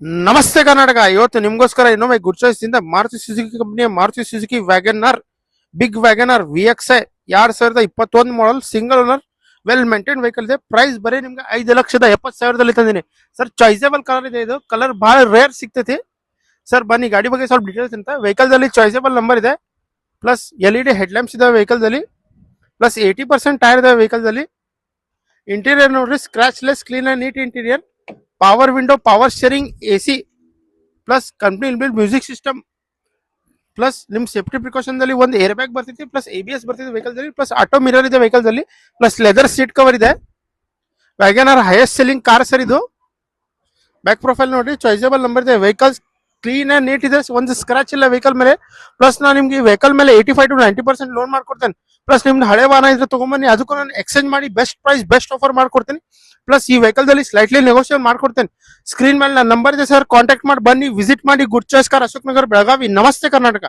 ನಮಸ್ತೆ ಕರ್ನಾಟಕ. ಇವತ್ತು ನಿಮ್ಗೋಸ್ಕರ ಇನ್ನೊಮ್ಮೆ ಗುಡ್ ಚಾಯ್ಸ್ ಇಂದ ಮಾರುತಿ ಸುಜುಕಿ ಕಂಪನಿಯ Maruti Suzuki WagonR big WagonR VXI 2021 model single owner well maintain vehicle ಇದೆ. ಪ್ರೈಸ್ ಬರೀ ನಿಮ್ಗೆ 5,70,70,000 ತಂದಿನಿ ಸರ್. ಚಾಯ್ಸೇಬಲ್ ಕಲರ್ ಇದೆ, ಇದು ಕಲರ್ ಬಹಳ ರೇರ್ ಸಿಗ್ತೈತಿ ಸರ್. ಬನ್ನಿ ಗಾಡಿ ಬಗ್ಗೆ ಸ್ವಲ್ಪ ಡೀಟೇಲ್ಸ್ ಅಂತ. ವೆಹಿಕಲ್ ದಲ್ಲಿ ಚಾಯ್ಸೇಬಲ್ ನಂಬರ್ ಇದೆ, ಪ್ಲಸ್ LED ಹೆಡ್ ಲ್ಯಾಂಪ್ಸ್ ಇದೆ ವೆಹಿಕಲ್ ದಲ್ಲಿ, ಪ್ಲಸ್ 80% ಟೈರ್ ಇದೆ ವೆಹಿಕಲ್ ದಲ್ಲಿ. ಇಂಟೀರಿಯರ್ ನೋಡ್ರಿ, scratch less clean and neat interior. Power window, power steering, AC, plus company inbuilt music system, plus ನಿಮ್ ಸೇಫ್ಟಿ ಪ್ರಿಕಾಷನ್ ದಲ್ಲಿ ಒಂದು ಏರ್ ಬ್ಯಾಗ್ ಬರ್ತೈತಿ, ಪ್ಲಸ್ ABS ಬರ್ತೈತಿ ವೆಹಿಕಲ್ ದಲ್ಲಿ, ಪ್ಲಸ್ ಆಟೋ ಮಿರರ್ ಇದೆ ವೆಹಿಕಲ್ ದಲ್ಲಿ, ಪ್ಲಸ್ ಲೆದರ್ ಸೀಟ್ ಕವರ್ ಇದೆ. WagonR highest selling car sir ಇದು. ಬ್ಯಾಕ್ ಪ್ರೊಫೈಲ್ ನೋಡಿ, ಚಾಯ್ಸೇಬಲ್ ನಂಬರ್ ಇದೆ. ವೆಹಿಕಲ್ ಕ್ಲೀನ್ ಅಂಡ್ ನೀಟ್ ಇದೆ, ಒಂದು ಸ್ಕ್ರಾಚ್ ಇಲ್ಲ ವೆಹಿಕಲ್ ಮೇಲೆ. ಪ್ಲಸ್ ನಾನು ನಿಮ್ಗೆ ವೆಹಿಕಲ್ ಮೇಲೆ 85 to 90% ಲೋನ್ ಮಾಡ್ಕೊಡ್ತೇನೆ. ಪ್ಲಸ್ ನಿಮ್ದು ಹಳೆ ವಾಹನ ಇದ್ರೆ ತಗೊಂಬನ್ನಿ, ಅದಕ್ಕೂ ನಾನು ಎಕ್ಸ್ಚೇಂಜ್ ಮಾಡಿ ಬೆಸ್ಟ್ ಪ್ರೈಸ್ ಬೆಸ್ಟ್ ಆಫರ್ ಮಾಡ್ಕೊಡ್ತೀನಿ. ಪ್ಲಸ್ ಈ ವೆಹಿಕಲ್ ದಲ್ಲಿ ಸ್ಲೈಟ್ಲಿ ನೆಗೋಷಿಯೇಟ್ ಮಾಡ್ಕೊಡ್ತೇನೆ. ಸ್ಕ್ರೀನ್ ಮೇಲೆ ನನ್ನ ನಂಬರ್ ಇದೆ ಸರ್, ಕಾಂಟ್ಯಾಕ್ಟ್ ಮಾಡಿ ಬನ್ನಿ, ವಿಸಿಟ್ ಮಾಡಿ. Good choice car, Ashok Nagar, Belagavi. ನಮಸ್ತೆ ಕರ್ನಾಟಕ.